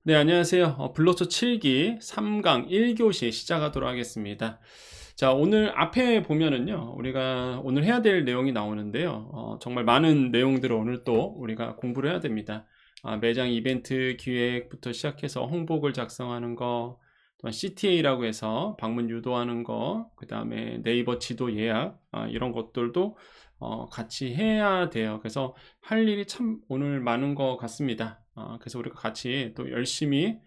네, 안녕하세요. 블로초 7기 3강 1교시 시작하도록 하겠습니다. 자, 오늘 앞에 보면은요, 우리가 오늘 해야 될 내용이 나오는데요. 정말 많은 내용들을 오늘 또 우리가 공부를 해야 됩니다. 매장 이벤트 기획부터 시작해서 홍보글 작성하는 거, 또한 CTA라고 해서 방문 유도하는 거, 그 다음에 네이버 지도 예약, 이런 것들도 같이 해야 돼요. 그래서 할 일이 참 오늘 많은 것 같습니다. 그래서 우리가 같이 또 열심히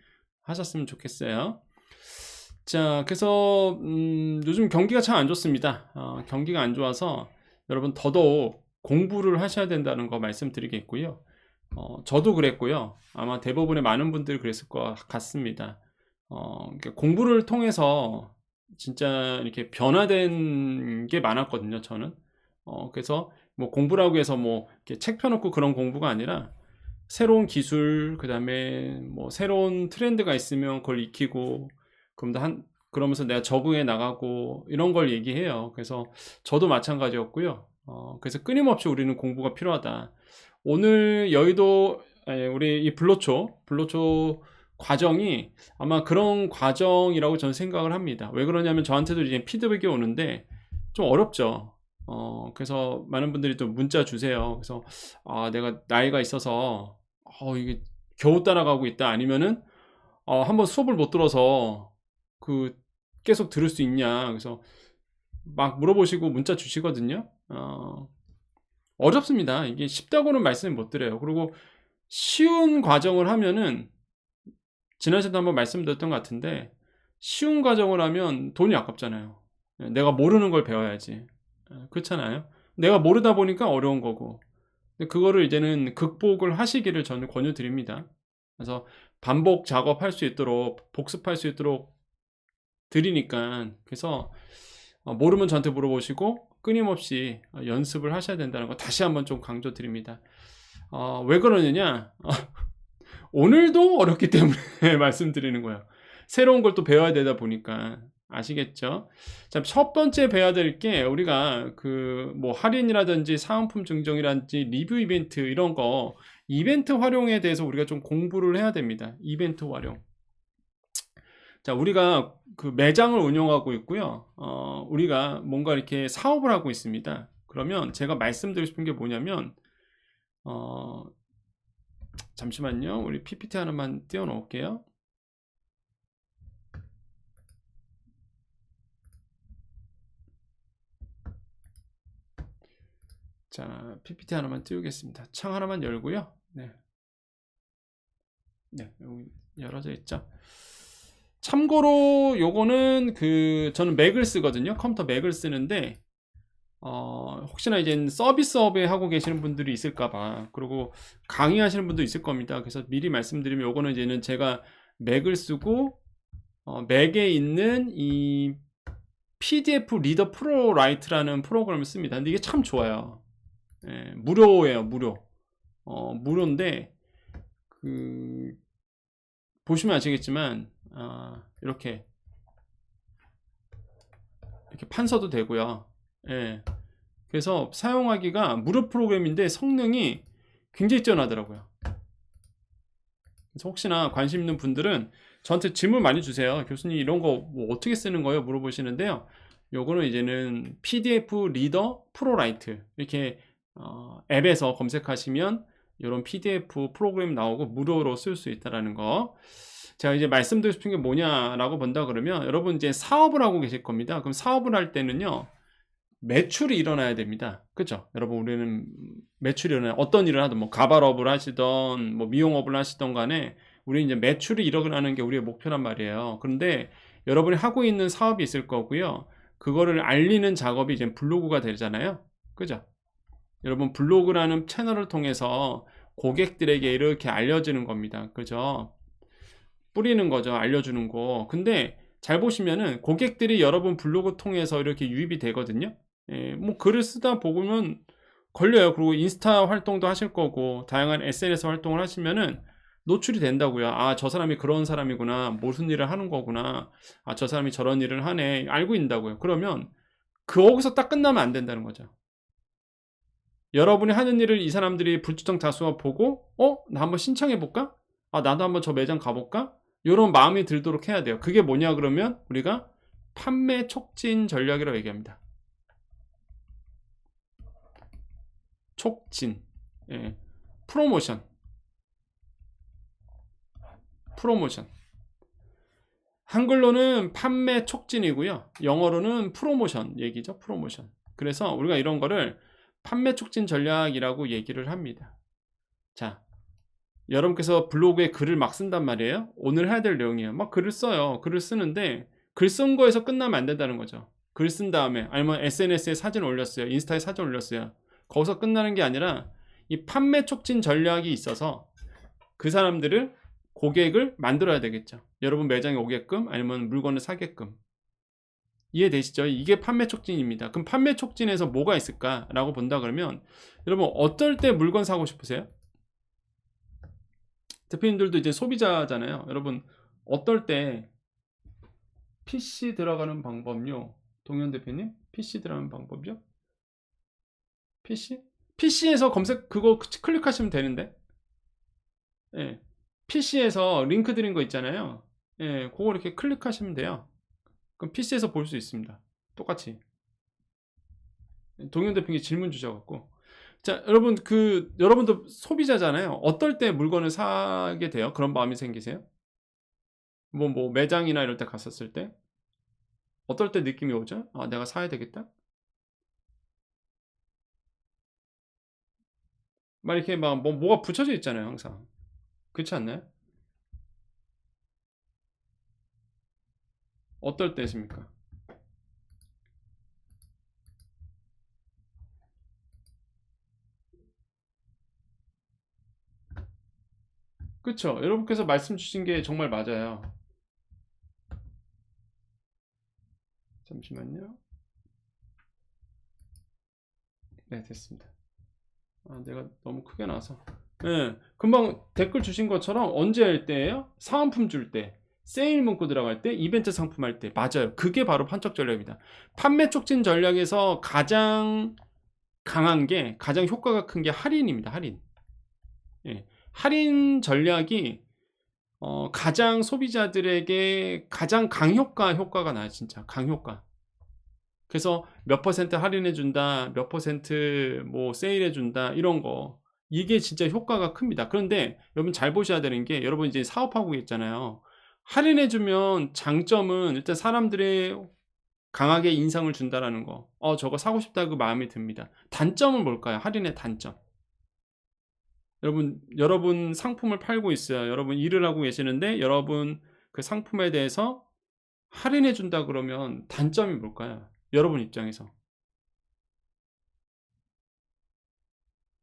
하셨으면 좋겠어요. 자, 그래서 요즘 경기가 참 안 좋습니다. 경기가 안 좋아서 여러분 더더욱 공부를 하셔야 된다는 거 말씀드리겠고요. 저도 그랬고요. 아마 대부분의 많은 분들이 그랬을 것 같습니다. 그러니까 공부를 통해서 진짜 이렇게 변화된 게 많았거든요, 저는. 그래서 뭐 공부라고 해서 뭐 이렇게 책 펴놓고 그런 공부가 아니라 새로운 기술, 그 다음에 뭐 새로운 트렌드가 있으면 그걸 익히고, 그러면서 내가 적응해 나가고, 이런 걸 얘기해요. 그래서 저도 마찬가지였고요. 그래서 끊임없이 우리는 공부가 필요하다. 오늘 여의도, 우리 이 블로초 과정이 아마 그런 과정이라고 저는 생각을 합니다. 왜 그러냐면 저한테도 이제 피드백이 오는데 좀 어렵죠. 그래서 많은 분들이 또 문자 주세요. 그래서 내가 나이가 있어서 이게 겨우 따라가고 있다. 아니면은 한번 수업을 못 들어서 그 계속 들을 수 있냐. 그래서 막 물어보시고 문자 주시거든요. 어렵습니다. 이게 쉽다고는 말씀을 못 드려요. 그리고 쉬운 과정을 하면은 지난 시간에 한번 말씀드렸던 것 같은데 쉬운 과정을 하면 돈이 아깝잖아요. 내가 모르는 걸 배워야지. 그렇잖아요. 내가 모르다 보니까 어려운 거고. 근데 그거를 이제는 극복을 하시기를 저는 권유드립니다. 그래서 반복 작업할 수 있도록 복습할 수 있도록 드리니까 그래서 모르면 저한테 물어보시고 끊임없이 연습을 하셔야 된다는 거 다시 한번 좀 강조드립니다. 왜 그러느냐? 오늘도 어렵기 때문에 말씀드리는 거예요. 새로운 걸 또 배워야 되다 보니까 아시겠죠? 자, 첫 번째 배워야 될 게 우리가 그 뭐 할인이라든지 사은품 증정이라든지 리뷰 이벤트 이런 거 이벤트 활용에 대해서 우리가 좀 공부를 해야 됩니다. 이벤트 활용. 자, 우리가 그 매장을 운영하고 있고요. 우리가 뭔가 이렇게 사업을 하고 있습니다. 그러면 제가 말씀드리고 싶은 게 뭐냐면 잠시만요. 우리 PPT 하나만 띄워 놓을게요. 자, PPT 하나만 띄우겠습니다. 창 하나만 열고요. 네. 네, 여기 열어져 있죠. 참고로 요거는 저는 맥을 쓰거든요. 컴퓨터 맥을 쓰는데 혹시나 이제 서비스업에 하고 계시는 분들이 있을까봐, 그리고 강의하시는 분도 있을 겁니다. 그래서 미리 말씀드리면 요거는 이제는 제가 맥을 쓰고 맥에 있는 이 PDF 리더 프로 라이트라는 프로그램을 씁니다. 근데 이게 참 좋아요. 무료예요, 무료. 무료인데 보시면 아시겠지만 이렇게 판서도 되고요. 그래서 사용하기가 무료 프로그램인데 성능이 굉장히 뛰어나더라고요. 그래서 혹시나 관심 있는 분들은 저한테 질문 많이 주세요. 교수님 이런 거 뭐 어떻게 쓰는 거예요? 물어보시는데요. 요거는 이제는 PDF 리더 프로라이트 이렇게 앱에서 검색하시면 이런 PDF 프로그램 나오고 무료로 쓸 수 있다라는 거. 제가 이제 말씀드리고 싶은 게 뭐냐라고 본다 그러면 여러분 이제 사업을 하고 계실 겁니다. 그럼 사업을 할 때는요. 매출이 일어나야 됩니다. 그죠? 여러분 우리는 매출이 일어나야 어떤 일을 하든 뭐 가발업을 하시던 뭐 미용업을 하시던 간에 우리 이제 매출이 일어나는 게 우리의 목표란 말이에요. 그런데 여러분이 하고 있는 사업이 있을 거고요. 그거를 알리는 작업이 이제 블로그가 되잖아요. 그죠? 여러분 블로그라는 채널을 통해서 고객들에게 이렇게 알려지는 겁니다. 그죠? 뿌리는 거죠. 알려주는 거. 근데 잘 보시면은 고객들이 여러분 블로그 통해서 이렇게 유입이 되거든요. 뭐 글을 쓰다 보면 걸려요. 그리고 인스타 활동도 하실 거고 다양한 SNS 활동을 하시면은 노출이 된다고요. 저 사람이 그런 사람이구나. 무슨 일을 하는 거구나. 저 사람이 저런 일을 하네. 알고 있다고요. 그러면 거기서 딱 끝나면 안 된다는 거죠. 여러분이 하는 일을 이 사람들이 불특정 다수가 보고 나 한번 신청해 볼까? 아, 나도 한번 저 매장 가볼까? 이런 마음이 들도록 해야 돼요. 그게 뭐냐 그러면 우리가 판매 촉진 전략이라고 얘기합니다. 촉진, 예. 프로모션. 한글로는 판매 촉진이고요. 영어로는 프로모션 얘기죠. 프로모션. 그래서 우리가 이런 거를 판매 촉진 전략이라고 얘기를 합니다. 자, 여러분께서 블로그에 글을 막 쓴단 말이에요. 오늘 해야 될 내용이에요. 막 글을 써요. 글을 쓰는데 글 쓴 거에서 끝나면 안 된다는 거죠. 글 쓴 다음에 아니면 SNS에 사진 올렸어요. 인스타에 사진 올렸어요. 거기서 끝나는 게 아니라 이 판매 촉진 전략이 있어서 그 사람들을 고객을 만들어야 되겠죠. 여러분 매장에 오게끔 아니면 물건을 사게끔. 이해되시죠? 이게 판매 촉진입니다. 그럼 판매 촉진에서 뭐가 있을까라고 본다 그러면 여러분 어떨 때 물건 사고 싶으세요? 대표님들도 이제 소비자잖아요. 여러분 어떨 때 PC 들어가는 방법요? 동현 대표님 PC 들어가는 방법요? PC? PC에서 검색 그거 클릭하시면 되는데 예. PC에서 링크 드린 거 있잖아요. 예, 그거 이렇게 클릭하시면 돼요. 그럼 PC에서 볼 수 있습니다. 똑같이. 동현 대표님 질문 주셔갖고. 자, 여러분, 여러분도 소비자잖아요. 어떨 때 물건을 사게 돼요? 그런 마음이 생기세요? 뭐, 매장이나 이럴 때 갔었을 때? 어떨 때 느낌이 오죠? 아, 내가 사야 되겠다? 막 이렇게 막 뭐가 붙여져 있잖아요, 항상. 그렇지 않나요? 어떨 때십니까? 그쵸? 여러분께서 말씀 주신 게 정말 맞아요. 잠시만요. 네, 됐습니다. 아, 내가 너무 크게 나와서. 네, 금방 댓글 주신 것처럼 언제 할 때예요? 사은품 줄 때, 세일 문구 들어갈 때, 이벤트 상품 할 때. 맞아요. 그게 바로 판촉 전략입니다. 판매 촉진 전략에서 가장 강한 게, 가장 효과가 큰 게 할인입니다. 할인. 예, 할인 전략이 가장 소비자들에게 가장 효과가 나요. 진짜 강효과. 그래서 몇 퍼센트 할인해 준다, 몇 퍼센트 뭐 세일해 준다, 이런 거. 이게 진짜 효과가 큽니다. 그런데 여러분 잘 보셔야 되는 게, 여러분 이제 사업하고 있잖아요. 할인해 주면 장점은 일단 사람들의 강하게 인상을 준다라는 거. 저거 사고 싶다고 마음이 듭니다. 단점은 뭘까요? 할인의 단점. 여러분 상품을 팔고 있어요. 여러분 일을 하고 계시는데 여러분 그 상품에 대해서 할인해 준다 그러면 단점이 뭘까요? 여러분 입장에서.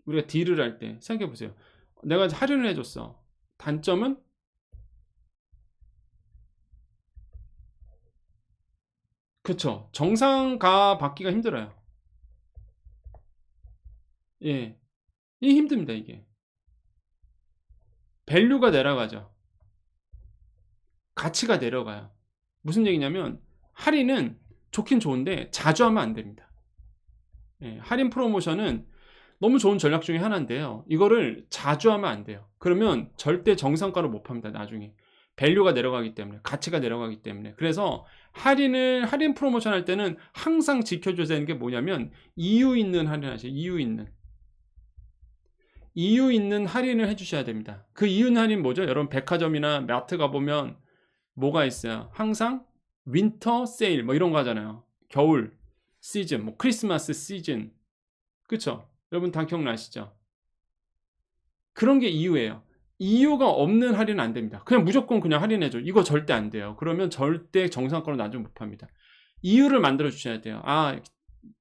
우리가 딜을 할 때 생각해 보세요. 내가 할인을 해줬어. 단점은 그쵸. 정상가 받기가 힘들어요. 예, 이 힘듭니다. 이게 밸류가 내려가죠. 가치가 내려가요. 무슨 얘기냐면 할인은 좋긴 좋은데 자주 하면 안 됩니다. 예, 할인 프로모션은 너무 좋은 전략 중에 하나인데요. 이거를 자주 하면 안 돼요. 그러면 절대 정상가로 못 팝니다. 나중에 밸류가 내려가기 때문에, 가치가 내려가기 때문에. 그래서 할인 프로모션 할 때는 항상 지켜줘야 되는 게 뭐냐면 이유 있는 할인하세요. 이유 있는 할인을 해주셔야 됩니다. 그 이유 있는 할인 뭐죠? 여러분 백화점이나 마트 가보면 뭐가 있어요? 항상 윈터 세일 뭐 이런 거 하잖아요. 겨울 시즌, 뭐 크리스마스 시즌. 그쵸? 여러분 다 기억나시죠? 그런 게 이유예요. 이유가 없는 할인은 안 됩니다. 그냥 무조건 그냥 할인해줘. 이거 절대 안 돼요. 그러면 절대 정상가로 나중에 못 팝니다. 이유를 만들어 주셔야 돼요. 아,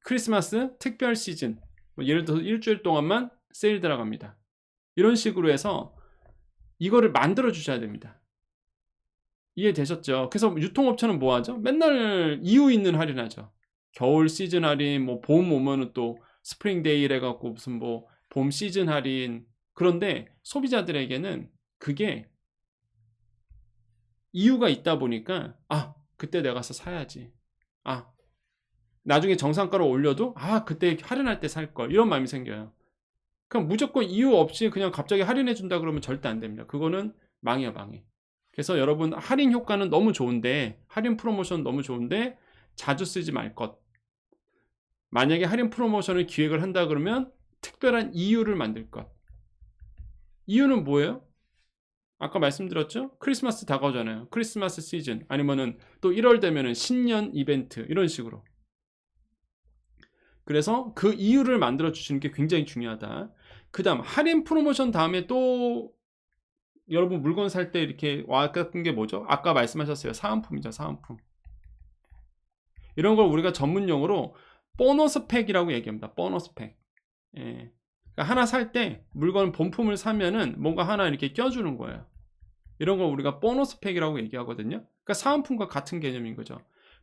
크리스마스 특별 시즌. 뭐 예를 들어서 일주일 동안만 세일 들어갑니다. 이런 식으로 해서 이거를 만들어 주셔야 됩니다. 이해되셨죠? 그래서 유통업체는 뭐 하죠? 맨날 이유 있는 할인하죠. 겨울 시즌 할인, 뭐 봄 오면은 또 스프링 데일 해갖고 무슨 뭐 봄 시즌 할인. 그런데 소비자들에게는 그게 이유가 있다 보니까 그때 내가 가서 사야지. 나중에 정상가로 올려도 그때 할인할 때 살 걸. 이런 마음이 생겨요. 그럼 무조건 이유 없이 그냥 갑자기 할인해 준다 그러면 절대 안 됩니다. 그거는 망해요, 망해. 그래서 여러분 할인 효과는 너무 좋은데, 할인 프로모션 너무 좋은데 자주 쓰지 말 것. 만약에 할인 프로모션을 기획을 한다 그러면 특별한 이유를 만들 것. 이유는 뭐예요? 아까 말씀드렸죠? 크리스마스 다가오잖아요. 크리스마스 시즌, 아니면은 또 1월 되면은 신년 이벤트, 이런 식으로. 그래서 그 이유를 만들어 주시는 게 굉장히 중요하다. 그 다음 할인 프로모션 다음에 또 여러분 물건 살 때 이렇게 와닿은 게 뭐죠? 아까 말씀하셨어요. 사은품이죠. 사은품. 이런 걸 우리가 전문 용어로 보너스 팩이라고 얘기합니다. 보너스 팩. 예. 그러니까 하나 살 때 물건 본품을 사면은 뭔가 하나 이렇게 껴주는 거예요. 이런 걸 우리가 보너스 팩이라고 얘기하거든요. 그러니까 사은품과 같은 개념인 거죠.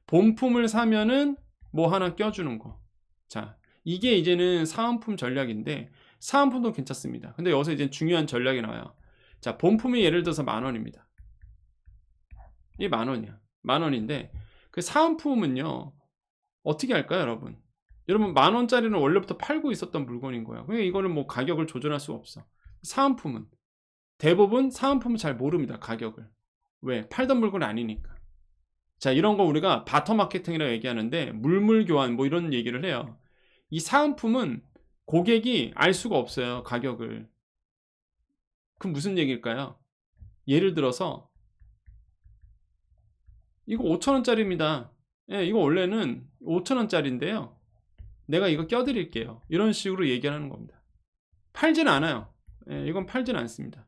본품을 사면은 뭐 하나 껴주는 거. 자, 이게 이제는 사은품 전략인데, 사은품도 괜찮습니다. 근데 여기서 이제 중요한 전략이 나와요. 자, 본품이 예를 들어서 10,000원입니다. 이게 10,000원이야. 10,000원인데 그 사은품은요 어떻게 할까요, 여러분? 여러분 10,000원짜리는 원래부터 팔고 있었던 물건인 거야. 그러니까 이거는 뭐 가격을 조절할 수 없어. 사은품은 대부분 사은품은 잘 모릅니다, 가격을. 왜? 팔던 물건이 아니니까. 자, 이런 거 우리가 바터 마케팅이라고 얘기하는데, 물물 교환 뭐 이런 얘기를 해요. 이 사은품은 고객이 알 수가 없어요, 가격을. 그럼 무슨 얘기일까요? 예를 들어서 이거 5,000원짜리입니다. 예, 이거 원래는 5,000원짜리인데요. 내가 이거 껴드릴게요. 이런 식으로 얘기하는 겁니다. 팔진 않아요. 예, 이건 팔진 않습니다.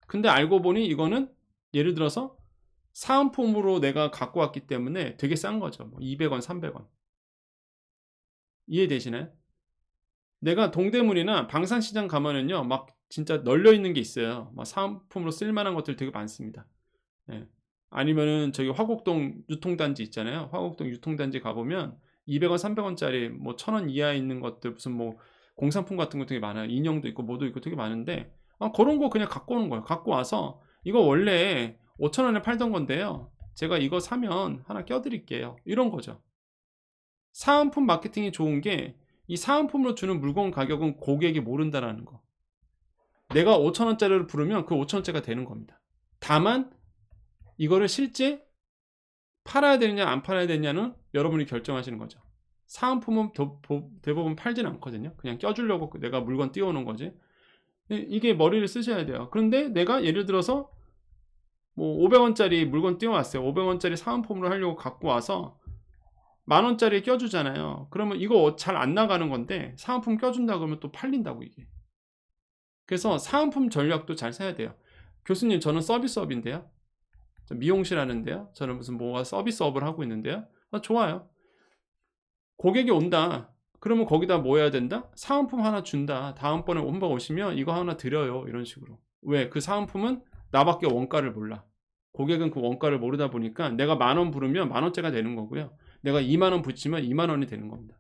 근데 알고 보니 이거는 예를 들어서 사은품으로 내가 갖고 왔기 때문에 되게 싼 거죠. 뭐 200원, 300원. 이해되시나요? 내가 동대문이나 방산시장 가면은요, 막 진짜 널려 있는 게 있어요. 막 사은품으로 쓸만한 것들 되게 많습니다. 예. 아니면은 저기 화곡동 유통단지 있잖아요. 화곡동 유통단지 가보면 200원, 300원짜리 뭐 1,000원 이하에 있는 것들, 무슨 뭐 공산품 같은 거 되게 많아요. 인형도 있고 뭐도 있고 되게 많은데, 그런 거 그냥 갖고 오는 거예요. 갖고 와서 이거 원래 5,000원에 팔던 건데요, 제가 이거 사면 하나 껴드릴게요. 이런 거죠. 사은품 마케팅이 좋은 게, 이 사은품으로 주는 물건 가격은 고객이 모른다라는 거. 내가 5,000원짜리를 부르면 그 5,000원짜리가 되는 겁니다. 다만 이거를 실제 팔아야 되느냐 안 팔아야 되느냐는 여러분이 결정하시는 거죠. 사은품은 대부분 팔진 않거든요. 그냥 껴주려고 내가 물건 띄워놓은 거지. 이게 머리를 쓰셔야 돼요. 그런데 내가 예를 들어서 뭐 500원짜리 물건 띄워왔어요. 500원짜리 사은품으로 하려고 갖고 와서 10,000원짜리 껴주잖아요. 그러면 이거 잘 안 나가는 건데 사은품 껴준다 그러면 또 팔린다고, 이게. 그래서 사은품 전략도 잘 사야 돼요. 교수님, 저는 서비스업인데요, 미용실 하는데요, 저는 무슨 뭐가 서비스업을 하고 있는데요. 좋아요. 고객이 온다 그러면 거기다 뭐 해야 된다? 사은품 하나 준다. 다음번에 한번 오시면 이거 하나 드려요. 이런 식으로. 왜? 그 사은품은 나밖에 원가를 몰라. 고객은 그 원가를 모르다 보니까 내가 10,000원 부르면 10,000원짜리가 되는 거고요, 내가 20,000원 붙이면 20,000원이 되는 겁니다.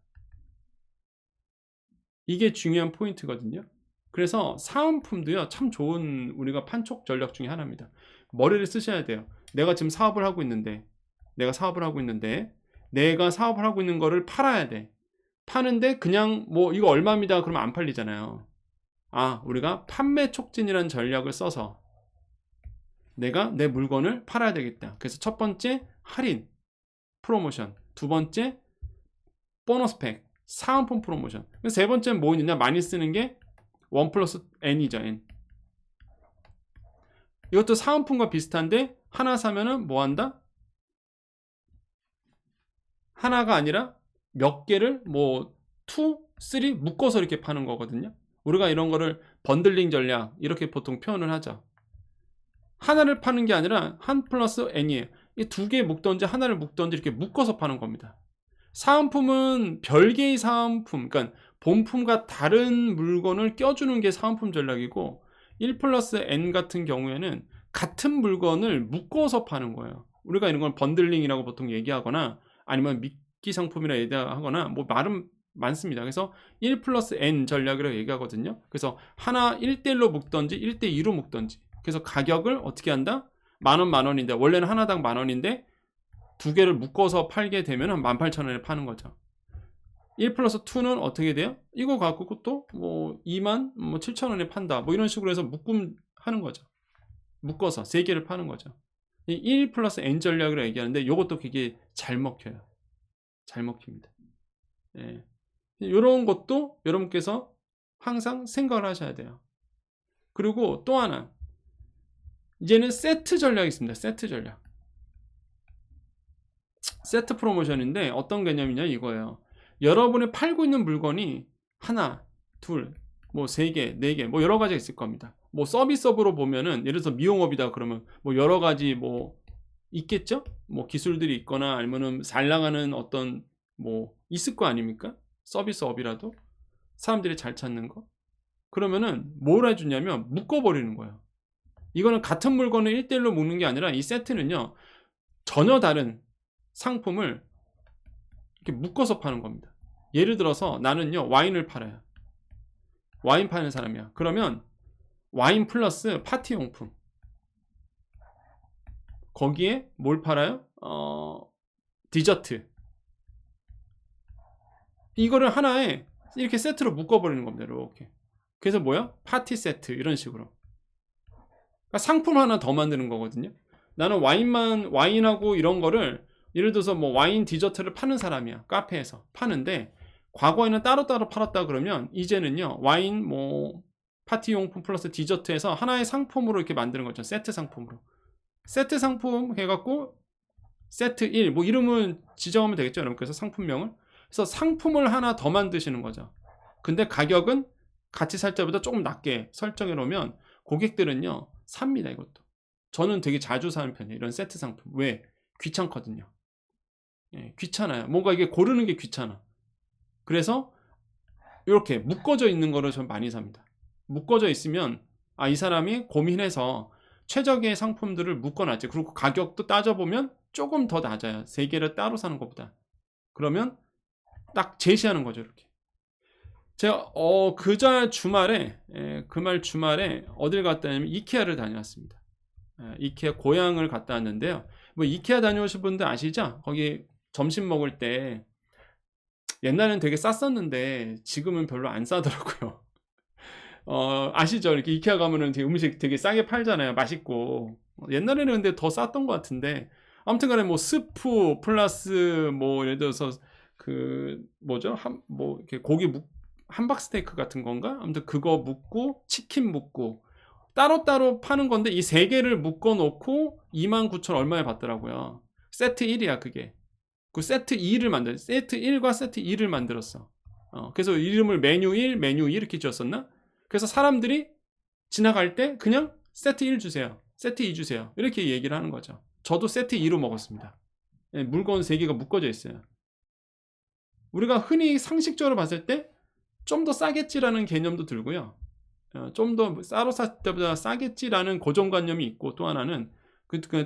이게 중요한 포인트거든요. 그래서 사은품도요, 참 좋은 우리가 판촉 전략 중에 하나입니다. 머리를 쓰셔야 돼요. 내가 지금 사업을 하고 있는데 내가 사업을 하고 있는 거를 팔아야 돼. 파는데 그냥 뭐 이거 얼마입니다 그러면 안 팔리잖아요. 우리가 판매 촉진이라는 전략을 써서 내가 내 물건을 팔아야 되겠다. 그래서 첫 번째 할인 프로모션, 두 번째 보너스 팩, 사은품 프로모션. 세 번째는 뭐 있느냐, 많이 쓰는 게 1 플러스 N이죠. N. 이것도 사은품과 비슷한데, 하나 사면은 뭐 한다? 하나가 아니라 몇 개를 뭐 2, 3 묶어서 이렇게 파는 거거든요. 우리가 이런 거를 번들링 전략 이렇게 보통 표현을 하죠. 하나를 파는 게 아니라 1 플러스 N이에요. 이 두 개 묶던지 하나를 묶던지 이렇게 묶어서 파는 겁니다. 사은품은 별개의 사은품, 그러니까 본품과 다른 물건을 껴주는 게 사은품 전략이고, 1 플러스 N 같은 경우에는 같은 물건을 묶어서 파는 거예요. 우리가 이런 건 번들링이라고 보통 얘기하거나 아니면 미끼 상품이라 얘기하거나 뭐 말은 많습니다. 그래서 1 플러스 N 전략이라고 얘기하거든요. 그래서 하나 1대1로 묶던지 1대2로 묶던지, 그래서 가격을 어떻게 한다? 10,000원, 10,000원인데 원래는 하나당 10,000원인데 두 개를 묶어서 팔게 되면 18,000원에 파는 거죠. 1 플러스 2는 어떻게 돼요? 이거 갖고 또 뭐 27,000원에 판다. 뭐 이런 식으로 해서 묶음 하는 거죠. 묶어서 3개를 파는 거죠. 이 1 플러스 N 전략이라고 얘기하는데 이것도 그게 잘 먹혀요. 잘 먹힙니다. 예. 이런 것도 여러분께서 항상 생각을 하셔야 돼요. 그리고 또 하나, 이제는 세트 전략이 있습니다. 세트 전략. 세트 프로모션인데 어떤 개념이냐 이거예요. 여러분이 팔고 있는 물건이 하나, 둘, 뭐 3개, 4개, 뭐 여러 가지가 있을 겁니다. 뭐 서비스업으로 보면은 예를 들어서 미용업이다 그러면 뭐 여러 가지 뭐 있겠죠? 뭐 기술들이 있거나 아니면은 잘 나가는 어떤 뭐 있을 거 아닙니까? 서비스업이라도 사람들이 잘 찾는 거. 그러면은 뭘 해주냐면 묶어버리는 거예요. 이거는 같은 물건을 1대1로 묶는 게 아니라 이 세트는요 전혀 다른 상품을 이렇게 묶어서 파는 겁니다. 예를 들어서 나는요 와인을 팔아요. 와인 파는 사람이야. 그러면 와인 플러스 파티용품, 거기에 뭘 팔아요? 디저트. 이거를 하나에 이렇게 세트로 묶어버리는 겁니다. 이렇게. 그래서 뭐야? 파티 세트 이런 식으로. 그러니까 상품 하나 더 만드는 거거든요. 나는 와인하고 이런 거를 예를 들어서 뭐 와인 디저트를 파는 사람이야. 카페에서 파는데 과거에는 따로따로 팔았다 그러면 이제는요 와인 뭐 파티용품 플러스 디저트에서 하나의 상품으로 이렇게 만드는 거죠. 세트 상품으로. 세트 상품 해갖고 세트 1 뭐 이름은 지정하면 되겠죠. 여러분께서 상품명을. 그래서 상품을 하나 더 만드시는 거죠. 근데 가격은 같이 살 때보다 조금 낮게 설정해 놓으면 고객들은요 삽니다. 이것도. 저는 되게 자주 사는 편이에요. 이런 세트 상품. 왜? 귀찮거든요. 예, 귀찮아요. 뭔가 이게 고르는 게 귀찮아. 그래서 이렇게 묶어져 있는 거를 전 많이 삽니다. 묶어져 있으면 이 사람이 고민해서 최적의 상품들을 묶어놨지. 그리고 가격도 따져보면 조금 더 낮아요. 3개를 따로 사는 것보다. 그러면 딱 제시하는 거죠. 이렇게. 제가 그달 주말에 주말에 어딜 갔다 왔냐면 이케아를 다녀왔습니다. 이케아 고향을 갔다 왔는데요. 뭐 이케아 다녀오신 분들 아시죠? 거기 점심 먹을 때 옛날엔 되게 쌌었는데 지금은 별로 안 싸더라고요. 아시죠? 이렇게 이케아 가면은 되게 음식 되게 싸게 팔잖아요. 맛있고. 옛날에는 근데 더 쌌던 것 같은데 아무튼 간에 뭐 스프 플러스 뭐 예를 들어서 그 뭐죠? 뭐 이렇게 고기 함박 스테이크 같은 건가? 아무튼 그거 묻고 치킨 묻고 따로따로 파는 건데 이 3개를 묶어 놓고 29,000 얼마에 받더라고요. 세트 1이야 그게. 그 세트 2를 세트 1과 세트 2를 만들었어. 그래서 이름을 메뉴 1, 메뉴 2 이렇게 지었었나? 그래서 사람들이 지나갈 때 그냥 세트 1 주세요. 세트 2 주세요. 이렇게 얘기를 하는 거죠. 저도 세트 2로 먹었습니다. 물건 3개가 묶어져 있어요. 우리가 흔히 상식적으로 봤을 때 좀 더 싸겠지라는 개념도 들고요. 좀 더 따로 살 때보다 싸겠지라는 고정관념이 있고 또 하나는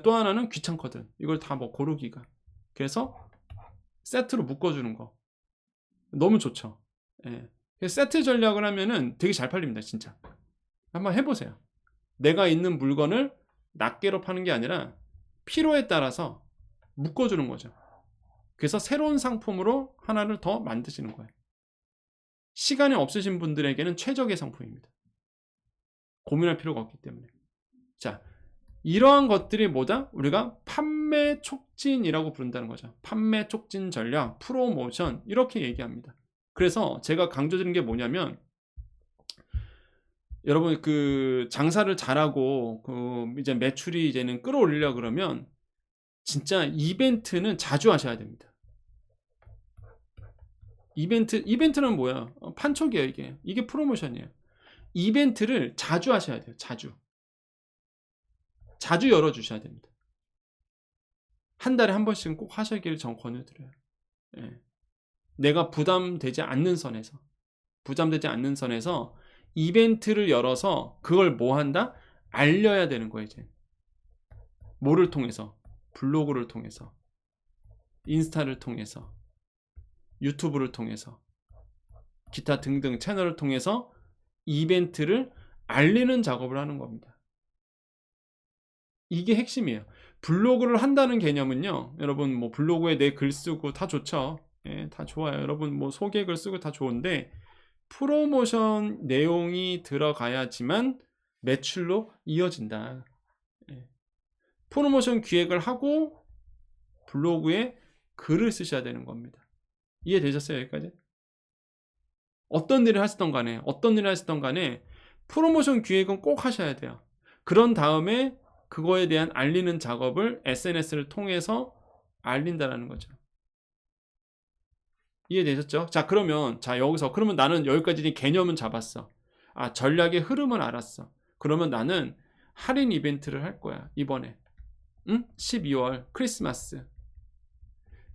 또 하나는 귀찮거든. 이걸 다 뭐 고르기가. 그래서 세트로 묶어주는 거 너무 좋죠. 세트 전략을 하면은 되게 잘 팔립니다. 진짜. 한번 해보세요. 내가 있는 물건을 낱개로 파는 게 아니라 필요에 따라서 묶어주는 거죠. 그래서 새로운 상품으로 하나를 더 만드시는 거예요. 시간이 없으신 분들에게는 최적의 상품입니다. 고민할 필요가 없기 때문에. 자, 이러한 것들이 뭐다? 우리가 판매 촉진이라고 부른다는 거죠. 판매 촉진 전략, 프로모션 이렇게 얘기합니다. 그래서 제가 강조드리는 게 뭐냐면 여러분 그 장사를 잘하고 이제 매출이 이제는 끌어올리려 그러면 진짜 이벤트는 자주 하셔야 됩니다. 이벤트는 뭐야? 판촉이에요 이게. 이게 프로모션이에요. 이벤트를 자주 하셔야 돼요. 자주 열어주셔야 됩니다. 한 달에 한 번씩은 꼭 하시기를 전 권유드려요. 내가 부담되지 않는 선에서 이벤트를 열어서 그걸 뭐 한다? 알려야 되는 거예요. 이제 뭐를 통해서? 블로그를 통해서, 인스타를 통해서, 유튜브를 통해서, 기타 등등 채널을 통해서 이벤트를 알리는 작업을 하는 겁니다. 이게 핵심이에요. 블로그를 한다는 개념은요, 여러분 뭐 블로그에 내 글 쓰고 다 좋죠. 다 좋아요. 여러분 뭐 소개글 쓰고 다 좋은데 프로모션 내용이 들어가야지만 매출로 이어진다. 프로모션 기획을 하고 블로그에 글을 쓰셔야 되는 겁니다. 이해되셨어요? 여기까지? 어떤 일을 하시던 간에 프로모션 기획은 꼭 하셔야 돼요. 그런 다음에 그거에 대한 알리는 작업을 SNS를 통해서 알린다라는 거죠. 이해되셨죠? 자, 그러면 여기서 그러면 나는 여기까지 개념은 잡았어. 아, 전략의 흐름은 알았어. 그러면 나는 할인 이벤트를 할 거야. 이번에 12월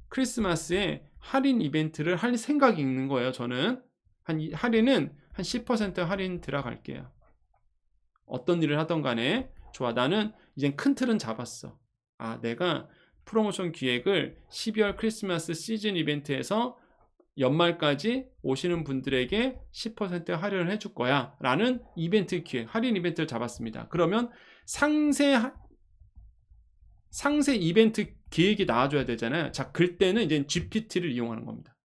크리스마스에 할인 이벤트를 할 생각이 있는 거예요. 저는 할인은 한 10% 할인 들어갈게요. 어떤 일을 하던 간에 좋아. 나는 이젠 큰 틀은 잡았어. 아, 내가 프로모션 기획을 12월 크리스마스 시즌 이벤트에서 연말까지 오시는 분들에게 10% 할인을 해줄 거야 라는 이벤트 기획, 할인 이벤트를 잡았습니다. 그러면 상세 이벤트 기획이 나와줘야 되잖아요. 자, 그때는 이제 GPT를 이용하는 겁니다.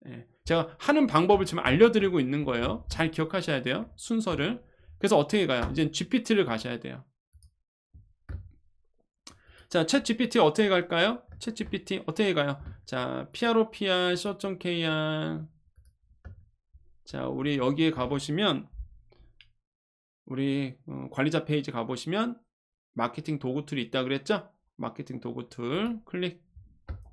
예, 제가 하는 방법을 지금 알려드리고 있는 거예요. 잘 기억하셔야 돼요. 순서를. 그래서 어떻게 가요? 이제 GPT를 가셔야 돼요. 자, 챗 GPT 어떻게 갈까요? 챗 GPT 어떻게 가요? 자, PROPR, show.kr. 자, 우리 여기에 가보시면, 우리 관리자 페이지 가보시면, 마케팅 도구 툴이 있다 그랬죠? 마케팅 도구 툴 클릭.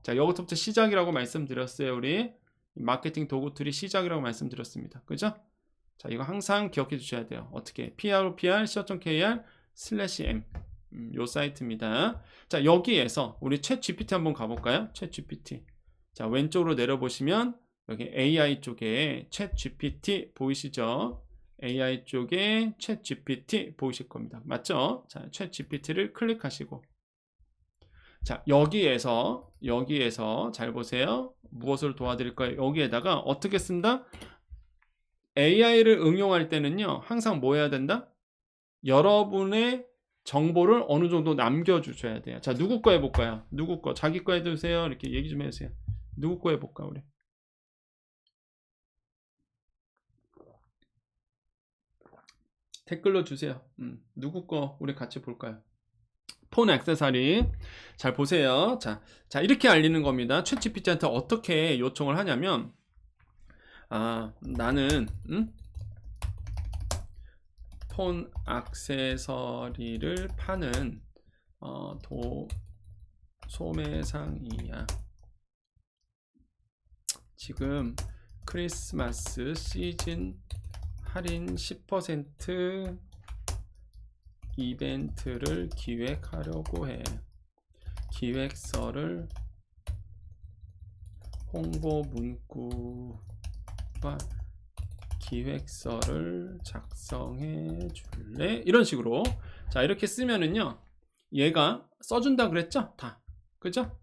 자, 여기서부터 시작이라고 말씀드렸어요. 우리 마케팅 도구 툴이 시작이라고 말씀드렸습니다. 그죠? 자, 이거 항상 기억해 주셔야 돼요. 어떻게? PROPR, show.kr/m. 요 사이트입니다. 자, 여기에서 우리 챗 GPT 한번 가볼까요? 챗 GPT. 자, 왼쪽으로 내려보시면 여기 AI 쪽에 챗 GPT 보이시죠? AI 쪽에 챗 GPT 보이실 겁니다. 맞죠? 자, 챗 GPT를 클릭하시고, 자, 여기에서 잘 보세요. 무엇을 도와드릴까요? 여기에다가 어떻게 쓴다? AI를 응용할 때는요, 항상 뭐 해야 된다? 여러분의 정보를 어느 정도 남겨주셔야 돼요. 자, 누구 거 해볼까요? 누구 거? 자기 거 해주세요. 이렇게 얘기 좀 해주세요. 누구 거 해볼까, 우리? 댓글로 주세요. 누구 거 우리 같이 볼까요? 폰 액세서리. 잘 보세요. 자, 이렇게 알리는 겁니다. 챗 GPT한테 어떻게 요청을 하냐면, 아, 나는, 폰 액세서리를 파는 소매상이야. 지금 크리스마스 시즌 할인 10% 이벤트를 기획하려고 해. 기획서를 홍보 문구와 기획서를 작성해 줄래? 이런 식으로. 자, 이렇게 쓰면은요, 얘가 써준다 그랬죠? 다. 그죠?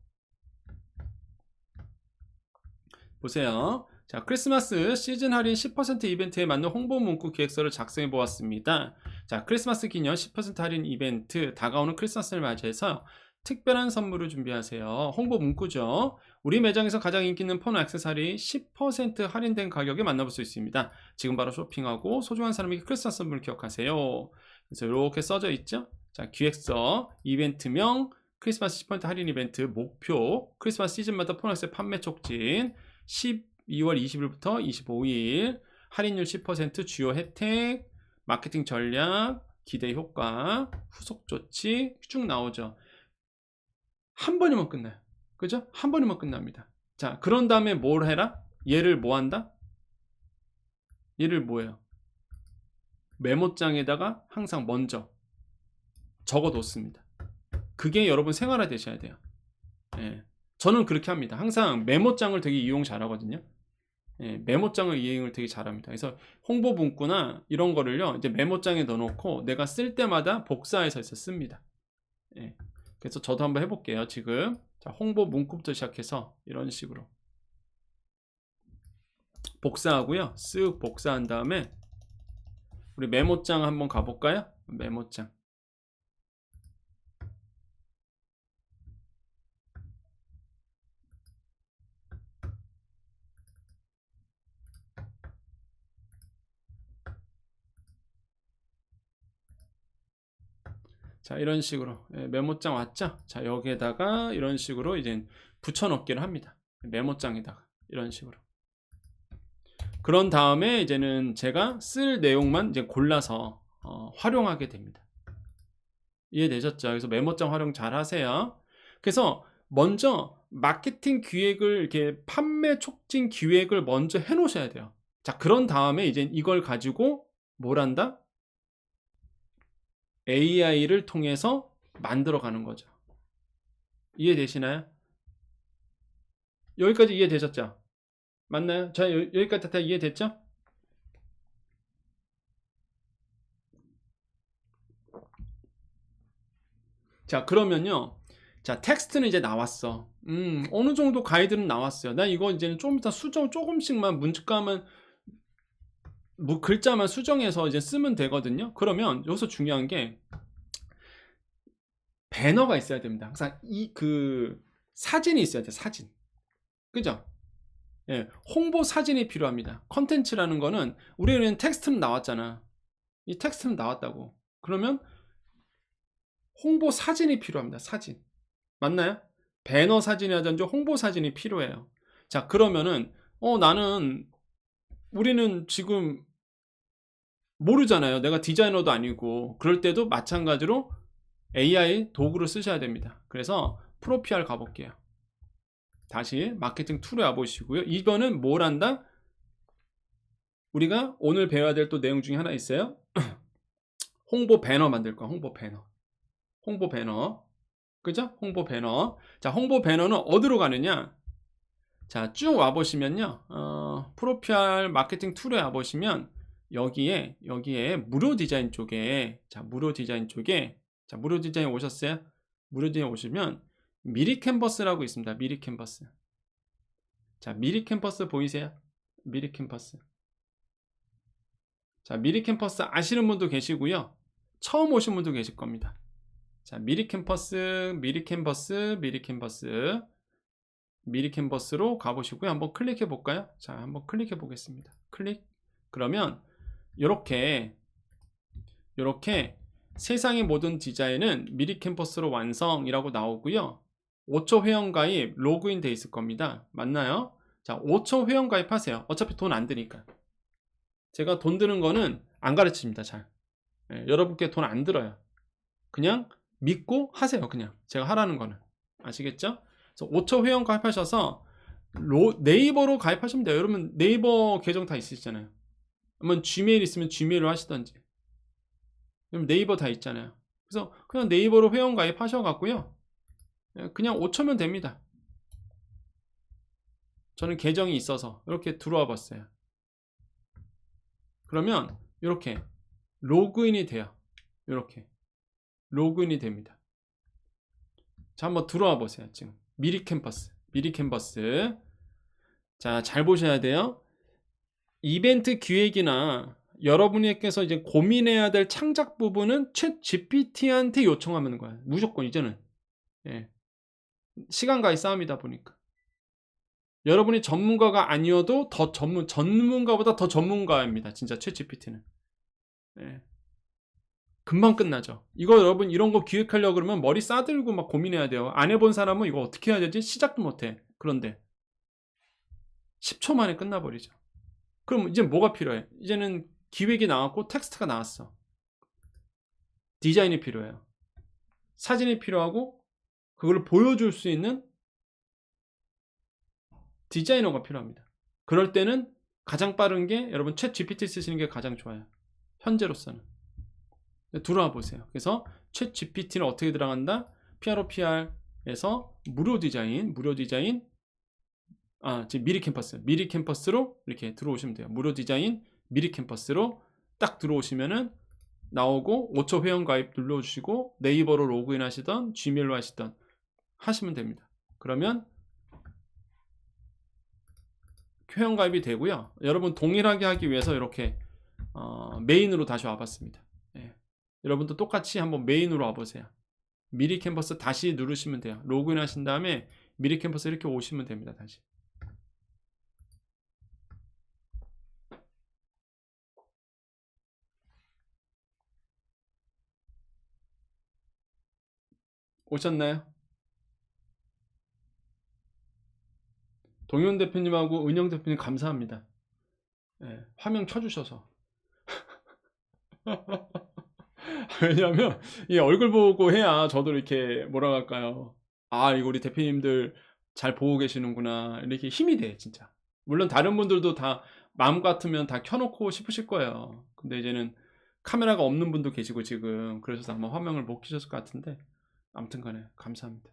보세요. 자, 크리스마스 시즌 할인 10% 이벤트에 맞는 홍보 문구 기획서를 작성해 보았습니다. 자, 크리스마스 기념 10% 할인 이벤트, 다가오는 크리스마스를 맞이해서 특별한 선물을 준비하세요. 홍보 문구죠. 우리 매장에서 가장 인기 있는 폰 액세서리 10% 할인된 가격에 만나볼 수 있습니다. 지금 바로 쇼핑하고 소중한 사람에게 크리스마스 선물을 기억하세요. 그래서 이렇게 써져 있죠. 자, 기획서, 이벤트명, 크리스마스 10% 할인 이벤트, 목표, 크리스마스 시즌마다 폰 액세서리 판매 촉진, 12월 20일부터 25일, 할인율 10%, 주요 혜택, 마케팅 전략, 기대 효과, 후속 조치 쭉 나오죠. 한 번이면 끝나요. 그죠? 한 번이면 끝납니다. 자, 그런 다음에 뭘 해라? 얘를 뭐 한다? 얘를 뭐예요? 메모장에다가 항상 먼저 적어뒀습니다. 그게 여러분 생활화 되셔야 돼요. 예. 저는 그렇게 합니다. 항상 메모장을 되게 이용 잘하거든요. 예, 메모장을 이용을 되게 잘합니다. 그래서 홍보 문구나 이런 거를요, 이제 메모장에 넣어놓고 내가 쓸 때마다 복사해서 씁니다. 예. 그래서 저도 한번 해볼게요. 지금 자, 홍보 문구부터 시작해서 이런 식으로 복사하고요. 쓱 복사한 다음에 우리 메모장 한번 가볼까요? 메모장. 자, 이런 식으로 메모장 왔죠? 자, 여기에다가 이런 식으로 이제 붙여넣기를 합니다. 메모장에다가 이런 식으로. 그런 다음에 이제는 제가 쓸 내용만 이제 골라서 활용하게 됩니다. 이해되셨죠? 그래서 메모장 활용 잘 하세요. 그래서 먼저 마케팅 기획을 이렇게 판매 촉진 기획을 먼저 해 놓으셔야 돼요. 자, 그런 다음에 이제 이걸 가지고 뭘 한다? AI를 통해서 만들어 가는 거죠. 이해되시나요? 여기까지 이해되셨죠? 맞나요? 자, 여기까지 다 이해됐죠? 자, 그러면요. 자, 텍스트는 이제 나왔어. 어느 정도 가이드는 나왔어요. 나 이거 이제는 좀 이따 수정 조금씩만 문자만 글자만 수정해서 이제 쓰면 되거든요. 그러면 여기서 중요한 게 배너가 있어야 됩니다. 항상 사진이 있어야 돼. 사진. 그죠? 예, 홍보 사진이 필요합니다. 컨텐츠라는 거는 우리는 텍스트는 나왔잖아. 이 텍스트는 나왔다고. 그러면 홍보 사진이 필요합니다. 사진. 맞나요? 배너 사진이라든지 홍보 사진이 필요해요. 자, 그러면은 우리는 지금 모르잖아요. 내가 디자이너도 아니고. 그럴 때도 마찬가지로 AI 도구를 쓰셔야 됩니다. 그래서 프로피알 가볼게요. 다시 마케팅 툴에 와보시고요. 이거는 뭘 한다? 우리가 오늘 배워야 될 또 내용 중에 하나 있어요. 홍보 배너 만들 거야. 홍보 배너. 홍보 배너. 그죠? 홍보 배너. 자, 홍보 배너는 어디로 가느냐? 자, 쭉 와보시면요. 프로피알 마케팅 툴에 와보시면 여기에 무료 디자인 쪽에 무료 디자인 오셨어요? 무료 디자인 오시면 미리 캔버스라고 있습니다. 미리 캔버스. 자, 미리 캔버스 보이세요? 미리 캔버스. 자, 미리 캔버스 아시는 분도 계시고요. 처음 오신 분도 계실 겁니다. 자, 미리 캔버스, 미리 캔버스, 미리 캔버스. 미리 캔버스로 가보시고요. 한번 클릭해 볼까요? 자, 한번 클릭해 보겠습니다. 클릭. 그러면 이렇게 세상의 모든 디자인은 미리 캔버스로 완성이라고 나오고요. 5초 회원가입 로그인 돼 있을 겁니다. 맞나요? 자, 5초 회원가입 하세요. 어차피 돈 안 드니까. 제가 돈 드는 거는 안 가르칩니다. 잘. 여러분께 돈 안 들어요. 그냥 믿고 하세요. 그냥 제가 하라는 거는. 아시겠죠? 그래서 5초 회원 가입하셔서 네이버로 가입하시면 돼요. 여러분 네이버 계정 다 있으시잖아요. 그러면 지메일 있으면 지메일로 하시던지. 그럼 네이버 다 있잖아요. 그래서 그냥 네이버로 회원 가입하셔갖고요. 그냥 5초면 됩니다. 저는 계정이 있어서 이렇게 들어와 봤어요. 그러면 이렇게 로그인이 돼요. 이렇게 로그인이 됩니다. 자, 한번 들어와 보세요. 지금 미리 캔버스. 자, 잘 보셔야 돼요. 이벤트 기획이나 여러분께서 이제 고민해야 될 창작 부분은 챗 GPT한테 요청하면 거예요. 무조건 이제는. 예. 시간과의 싸움이다 보니까. 여러분이 전문가가 아니어도 전문가보다 더 전문가입니다. 진짜 챗 GPT는. 예. 금방 끝나죠. 이거 여러분 이런 거 기획하려고 그러면 머리 싸들고 막 고민해야 돼요. 안 해본 사람은 이거 어떻게 해야 되지? 시작도 못해. 그런데 10초 만에 끝나버리죠. 그럼 이제 뭐가 필요해? 이제는 기획이 나왔고 텍스트가 나왔어. 디자인이 필요해요. 사진이 필요하고 그걸 보여줄 수 있는 디자이너가 필요합니다. 그럴 때는 가장 빠른 게 여러분 챗 GPT 쓰시는 게 가장 좋아요. 현재로서는. 들어와 보세요. 그래서 챗 GPT는 어떻게 들어간다? PROPR에서 무료 디자인 지금 미리 캠퍼스로 이렇게 들어오시면 돼요. 무료 디자인 미리 캠퍼스로 딱 들어오시면은 나오고 5초 회원 가입 눌러주시고 네이버로 로그인 하시던 지메일로 하시던 하시면 됩니다. 그러면 회원 가입이 되고요. 여러분 동일하게 하기 위해서 이렇게 메인으로 다시 와봤습니다. 예. 여러분도 똑같이 한번 메인으로 와보세요. 미리 캠퍼스 다시 누르시면 돼요. 로그인 하신 다음에 미리 캠퍼스 이렇게 오시면 됩니다. 다시. 오셨나요? 동현 대표님하고 은영 대표님 감사합니다. 예, 화면 켜주셔서. 왜냐면 이 얼굴 보고 해야 저도 이렇게 뭐라 할까요? 아, 이거 우리 대표님들 잘 보고 계시는구나. 이렇게 힘이 돼, 진짜. 물론 다른 분들도 다 마음 같으면 다 켜놓고 싶으실 거예요. 근데 이제는 카메라가 없는 분도 계시고 지금 그래서 아마 화면을 못 켜셨을 것 같은데 아무튼 간에 감사합니다.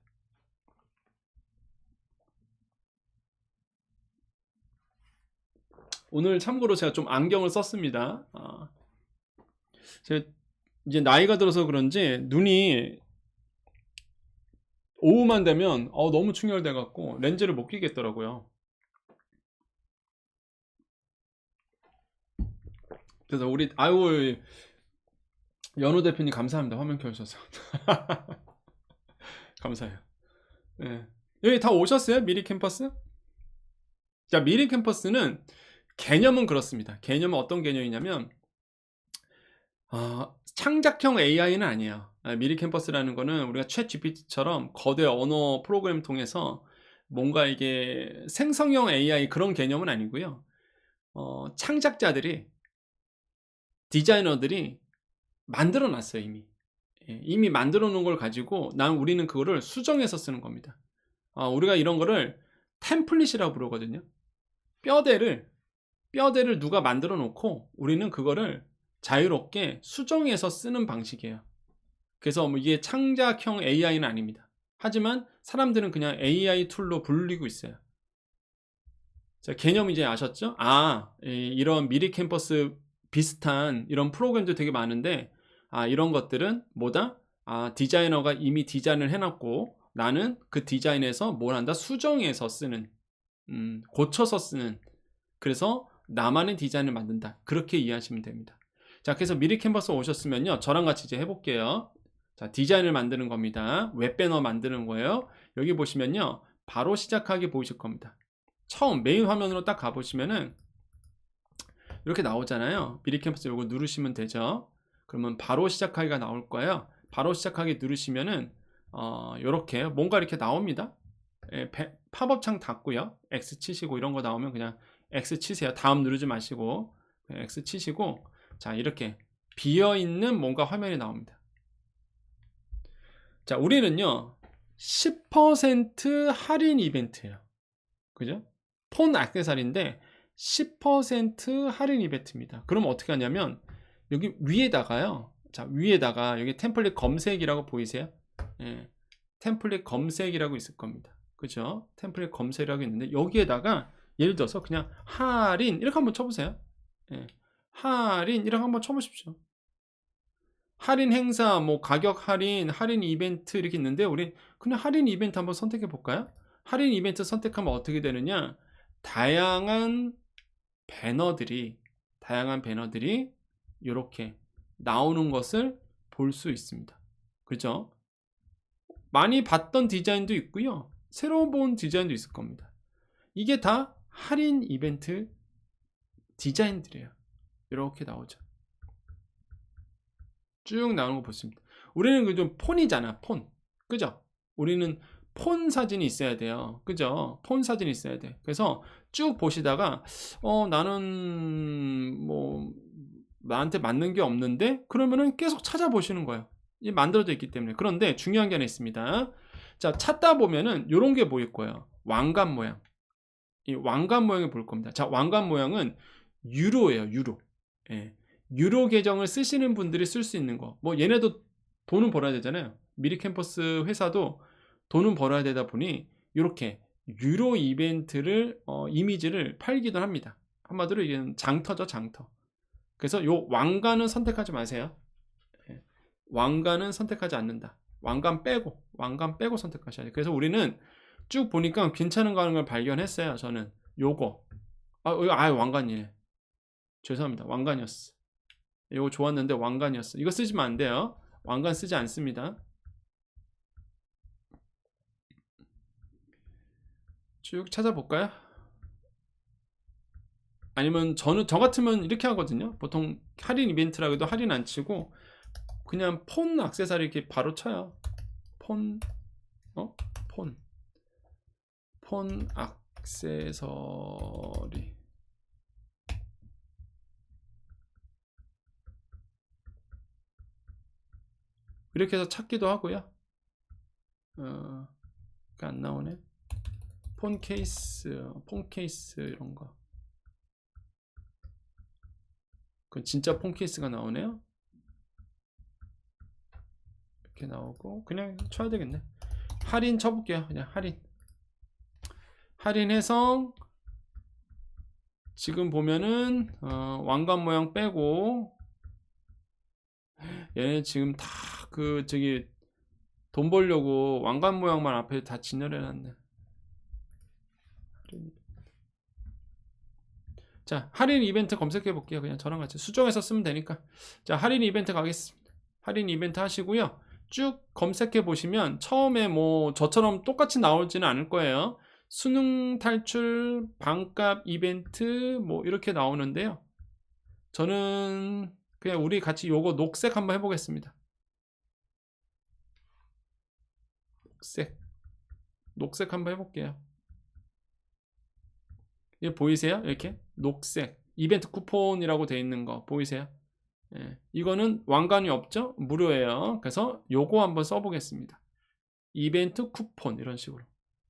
오늘 참고로 제가 좀 안경을 썼습니다. 제가 이제 나이가 들어서 그런지 눈이 오후만 되면 너무 충혈돼 갖고 렌즈를 못 끼겠더라고요. 그래서 우리 연우 대표님 감사합니다. 화면 켜주셔서. 감사해요. 네. 여기 다 오셨어요? 미리 캠퍼스? 자, 미리 캠퍼스는 개념은 그렇습니다. 개념은 어떤 개념이냐면 창작형 AI는 아니에요. 미리 캠퍼스라는 거는 우리가 챗 GPT처럼 거대 언어 프로그램 통해서 뭔가 이게 생성형 AI 그런 개념은 아니고요. 창작자들이, 디자이너들이 만들어 놨어요. 이미 만들어 놓은 걸 가지고 우리는 그거를 수정해서 쓰는 겁니다. 우리가 이런 거를 템플릿이라고 부르거든요. 뼈대를 누가 만들어 놓고 우리는 그거를 자유롭게 수정해서 쓰는 방식이에요. 그래서 이게 창작형 AI는 아닙니다. 하지만 사람들은 그냥 AI 툴로 불리고 있어요. 자, 개념 이제 아셨죠? 이런 미리 캠퍼스 비슷한 이런 프로그램도 되게 많은데 이런 것들은 뭐다? 디자이너가 이미 디자인을 해놨고 나는 그 디자인에서 뭘 한다? 수정해서 쓰는, 고쳐서 쓰는, 그래서 나만의 디자인을 만든다. 그렇게 이해하시면 됩니다. 자, 그래서 미리 캔버스 오셨으면요, 저랑 같이 이제 해볼게요. 자, 디자인을 만드는 겁니다. 웹배너 만드는 거예요. 여기 보시면요, 바로 시작하기 보이실 겁니다. 처음 메인 화면으로 딱 가보시면은 이렇게 나오잖아요. 미리 캔버스 요거 누르시면 되죠. 그러면 바로 시작하기가 나올 거예요. 바로 시작하기 누르시면은 요렇게 뭔가 이렇게 나옵니다. 팝업 창 닫고요. X 치시고 이런 거 나오면 그냥 X 치세요. 다음 누르지 마시고 X 치시고, 자, 이렇게 비어있는 뭔가 화면이 나옵니다. 자, 우리는요 10% 할인 이벤트예요. 그죠? 폰 액세서리인데 10% 할인 이벤트입니다. 그럼 어떻게 하냐면 여기 위에다가요, 자, 위에다가 여기 템플릿 검색이라고 보이세요? 예, 템플릿 검색이라고 있을 겁니다. 그죠? 템플릿 검색이라고 있는데 여기에다가 예를 들어서 그냥 할인 이렇게 한번 쳐보세요. 예, 할인 이렇게 한번 쳐보십시오. 할인 행사, 뭐 가격 할인, 할인 이벤트 이렇게 있는데 우리 그냥 할인 이벤트 한번 선택해 볼까요? 할인 이벤트 선택하면 어떻게 되느냐? 다양한 배너들이 이렇게 나오는 것을 볼 수 있습니다. 그죠? 많이 봤던 디자인도 있고요. 새로 본 디자인도 있을 겁니다. 이게 다 할인 이벤트 디자인들이에요. 이렇게 나오죠. 쭉 나오는 거 보십니다. 우리는 좀 폰이잖아, 폰. 그죠? 우리는 폰 사진이 있어야 돼요. 그죠? 폰 사진이 있어야 돼. 그래서 쭉 보시다가 나는 뭐 나한테 맞는 게 없는데, 그러면은 계속 찾아보시는 거예요. 이 만들어져 있기 때문에. 그런데 중요한 게 하나 있습니다. 자, 찾다 보면은 요런 게 보일 거예요. 왕관 모양. 이 왕관 모양을 볼 겁니다. 자, 왕관 모양은 유로예요. 유로. 예. 유로 계정을 쓰시는 분들이 쓸 수 있는 거. 뭐 얘네도 돈은 벌어야 되잖아요. 미리 캠퍼스 회사도 돈은 벌어야 되다 보니 이렇게 유로 이벤트를 이미지를 팔기도 합니다. 한마디로 이게 장터죠, 장터. 그래서 요 왕관은 선택하지 마세요. 예. 왕관은 선택하지 않는다. 왕관 빼고 선택하셔야 돼요. 그래서 우리는 쭉 보니까 괜찮은 거 하는 걸 발견했어요. 저는 요거 왕관이네. 죄송합니다. 왕관이었어. 이거 좋았는데 왕관이었어. 이거 쓰시면 안 돼요. 왕관 쓰지 않습니다. 쭉 찾아볼까요? 아니면 저 같으면 이렇게 하거든요. 보통 할인 이벤트라고 해도 할인 안 치고 그냥 폰 액세서리 이렇게 바로 쳐요. 폰 액세서리. 이렇게 해서 찾기도 하고요. 안 나오네. 폰 케이스 이런 거. 그건 진짜 폰 케이스가 나오네요. 이렇게 나오고 그냥 쳐야 되겠네. 할인 쳐볼게요. 그냥 할인해서 지금 보면은 왕관 모양 빼고 얘네 지금 다 그 저기 돈 벌려고 왕관 모양만 앞에 다 진열해놨네. 자, 할인 이벤트 검색해 볼게요. 그냥 저랑 같이 수정해서 쓰면 되니까. 자, 할인 이벤트 가겠습니다. 할인 이벤트 하시고요. 쭉 검색해 보시면 처음에 뭐 저처럼 똑같이 나오지는 않을 거예요. 수능 탈출, 반값 이벤트 뭐 이렇게 나오는데요. 저는 그냥 우리 같이 요거 녹색 한번 해보겠습니다. 녹색 한번 해볼게요. 이게 보이세요? 이렇게 녹색 이벤트 쿠폰이라고 되어 있는 거 보이세요? 예, 이거는 왕관이 없죠? 무료예요. 그래서 요거 한번 써보겠습니다. 이벤트 쿠폰 이런 식으로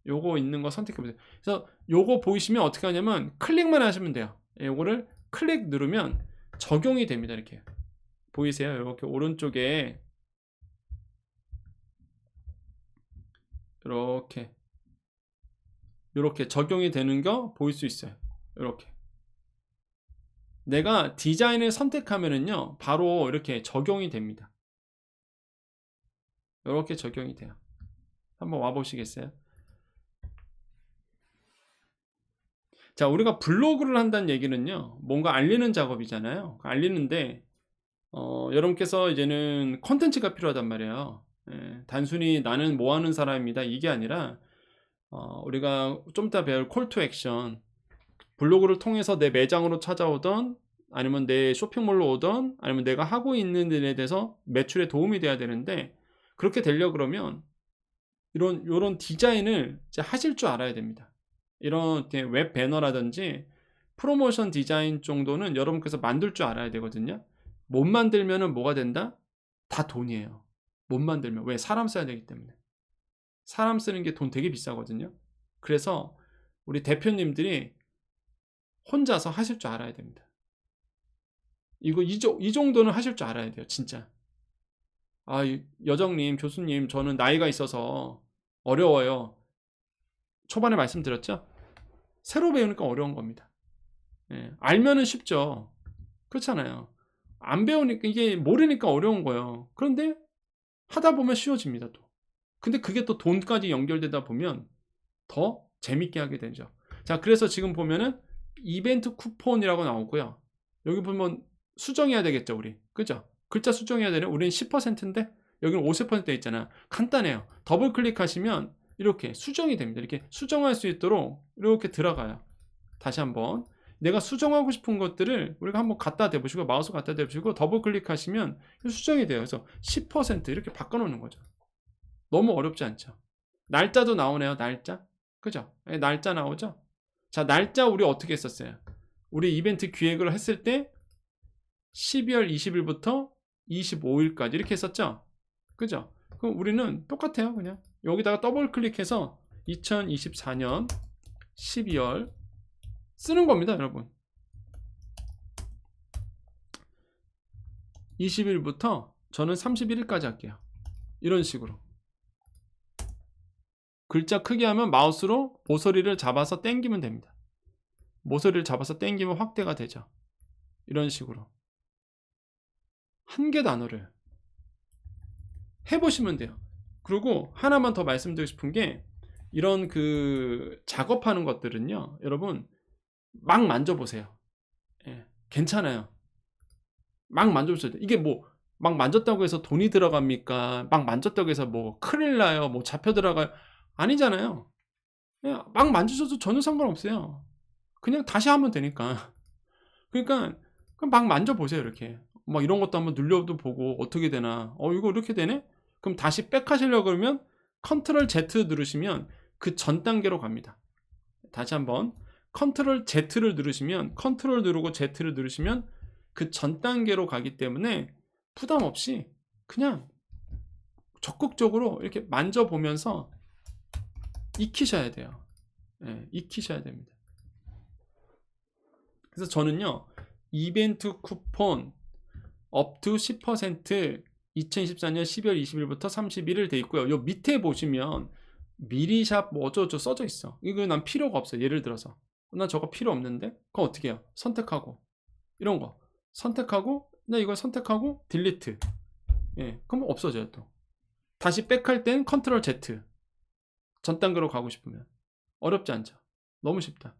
요거 있는 거 선택해보세요. 그래서 요거 보이시면 어떻게 하냐면 클릭만 하시면 돼요. 예, 요거를 클릭 누르면 적용이 됩니다. 이렇게 보이세요? 이렇게 오른쪽에 이렇게 적용이 되는 거 보일 수 있어요. 이렇게 내가 디자인을 선택하면은요 바로 이렇게 적용이 됩니다. 이렇게 적용이 돼요. 한번 와 보시겠어요? 자, 우리가 블로그를 한다는 얘기는요 뭔가 알리는 작업이잖아요. 알리는데 여러분께서 이제는 컨텐츠가 필요하단 말이에요. 예, 단순히 나는 뭐 하는 사람입니다 이게 아니라 우리가 좀 이따 배울 콜 투 액션, 블로그를 통해서 내 매장으로 찾아오던 아니면 내 쇼핑몰로 오던 아니면 내가 하고 있는 일에 대해서 매출에 도움이 돼야 되는데 그렇게 되려 그러면 이런 디자인을 이제 하실 줄 알아야 됩니다. 이런 웹 배너라든지 프로모션 디자인 정도는 여러분께서 만들 줄 알아야 되거든요. 못 만들면은 뭐가 된다? 다 돈이에요. 못 만들면. 왜? 사람 써야 되기 때문에. 사람 쓰는 게 돈 되게 비싸거든요. 그래서 우리 대표님들이 혼자서 하실 줄 알아야 됩니다. 이 정도는 하실 줄 알아야 돼요. 진짜. 여정님, 교수님, 저는 나이가 있어서 어려워요. 초반에 말씀드렸죠? 새로 배우니까 어려운 겁니다. 예, 알면은 쉽죠. 그렇잖아요. 안 배우니까, 이게 모르니까 어려운 거예요. 그런데 하다 보면 쉬워집니다, 또. 근데 그게 또 돈까지 연결되다 보면 더 재밌게 하게 되죠. 자, 그래서 지금 보면은 이벤트 쿠폰이라고 나오고요. 여기 보면 수정해야 되겠죠, 우리. 그죠? 글자 수정해야 되는 우리는 10%인데 여기는 50% 있잖아. 간단해요. 더블 클릭하시면 이렇게 수정이 됩니다. 이렇게 수정할 수 있도록 이렇게 들어가요. 다시 한번 내가 수정하고 싶은 것들을 우리가 한번 갖다 대보시고 마우스 갖다 대보시고 더블 클릭하시면 수정이 돼요. 그래서 10% 이렇게 바꿔놓는 거죠. 너무 어렵지 않죠? 날짜도 나오네요. 날짜. 그죠? 날짜 나오죠? 자, 날짜 우리 어떻게 했었어요? 우리 이벤트 기획을 했을 때 12월 20일부터 25일까지 이렇게 했었죠? 그죠? 그럼 우리는 똑같아요. 그냥 여기다가 더블 클릭해서 2024년 12월 쓰는 겁니다, 여러분. 20일부터 저는 31일까지 할게요. 이런 식으로. 글자 크게 하면 마우스로 모서리를 잡아서 당기면 됩니다. 모서리를 잡아서 당기면 확대가 되죠. 이런 식으로. 한 개 단어를 해보시면 돼요. 그리고 하나만 더 말씀드리고 싶은 게 이런 그 작업하는 것들은요, 여러분 막 만져보세요. 예, 괜찮아요. 막 만져보세요. 이게 뭐 막 만졌다고 해서 돈이 들어갑니까? 막 만졌다고 해서 뭐 큰일 나요? 뭐 잡혀 들어가요? 아니잖아요. 그냥 막 만지셔도 전혀 상관없어요. 그냥 다시 하면 되니까. 그러니까 막 만져보세요. 이렇게 막 이런 것도 한번 눌려도 보고 어떻게 되나. 이거 이렇게 되네? 그럼 다시 백 하시려고 그러면 컨트롤 Z 누르시면 그 전 단계로 갑니다. 다시 한번 컨트롤 Z를 누르시면, 컨트롤 누르고 Z를 누르시면 그 전 단계로 가기 때문에 부담 없이 그냥 적극적으로 이렇게 만져보면서 익히셔야 돼요. 예, 익히셔야 됩니다. 그래서 저는요, 이벤트 쿠폰 up to 10% 2024년 12월 20일부터 31일 돼 있고요. 요 밑에 보시면 미리샵 뭐 어쩌고저쩌고 써져 있어. 이거 난 필요가 없어요. 예를 들어서 난 저거 필요 없는데 그럼 어떻게 해요? 선택하고 이런 거 선택하고, 나 이걸 선택하고 딜리트. 예, 그럼 없어져요. 또 다시 백할 땐 컨트롤 Z, 전 단계로 가고 싶으면. 어렵지 않죠? 너무 쉽다.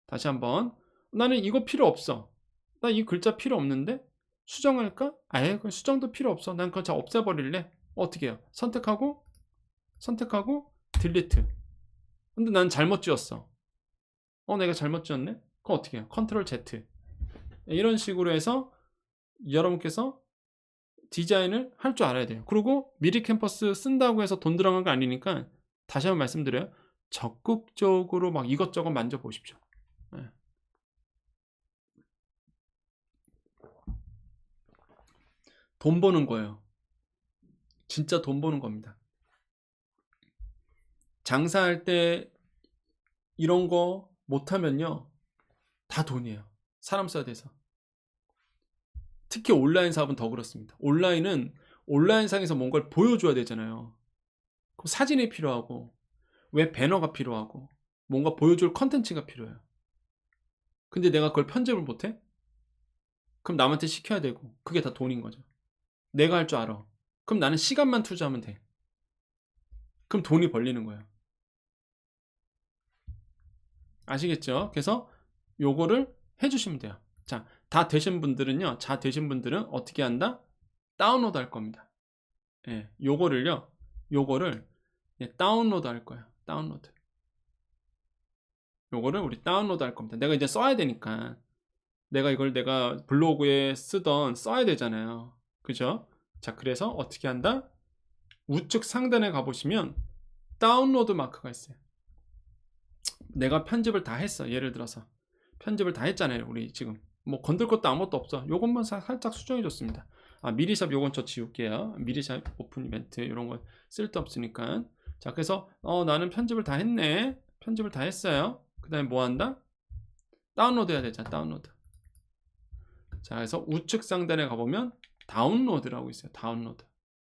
다시 한번, 나는 이거 필요 없어, 나 이 글자 필요 없는데 수정할까? 아예 그 수정도 필요 없어, 난 그거 다 없애버릴래. 어떻게 해요? 선택하고 딜리트. 근데 난 잘못 지었어. 내가 잘못 지었네? 그럼 어떻게 해요? 컨트롤 Z. 이런 식으로 해서 여러분께서 디자인을 할 줄 알아야 돼요. 그리고 미리 캠퍼스 쓴다고 해서 돈 들어간 거 아니니까 다시 한번 말씀드려요. 적극적으로 막 이것저것 만져보십시오. 네. 돈 버는 거예요. 진짜 돈 버는 겁니다. 장사할 때 이런 거 못하면요, 다 돈이에요. 사람 써야 돼서. 특히 온라인 사업은 더 그렇습니다. 온라인은 온라인상에서 뭔가를 보여줘야 되잖아요. 그럼 사진이 필요하고, 웹 배너가 필요하고, 뭔가 보여줄 컨텐츠가 필요해요. 근데 내가 그걸 편집을 못해? 그럼 남한테 시켜야 되고, 그게 다 돈인 거죠. 내가 할 줄 알아. 그럼 나는 시간만 투자하면 돼. 그럼 돈이 벌리는 거예요. 아시겠죠? 그래서 요거를 해주시면 돼요. 자, 다 되신 분들은요, 어떻게 한다? 다운로드 할 겁니다. 예, 요거를 다운로드 할 거예요. 다운로드. 요거를 우리 다운로드 할 겁니다. 내가 이제 써야 되니까. 내가 블로그에 쓰던 써야 되잖아요. 그죠? 자, 그래서 어떻게 한다? 우측 상단에 가보시면 다운로드 마크가 있어요. 내가 편집을 다 했어. 예를 들어서 편집을 다 했잖아요. 우리 지금 뭐 건들 것도 아무것도 없어. 요것만 살짝 수정해 줬습니다. 미리샵 요건 저 지울게요. 미리샵 오픈 이벤트 이런 거 쓸데없으니까. 자, 그래서 나는 편집을 다 했네. 편집을 다 했어요. 그 다음에 뭐 한다? 다운로드 해야 되잖아. 다운로드. 자, 그래서 우측 상단에 가보면 다운로드라고 있어요.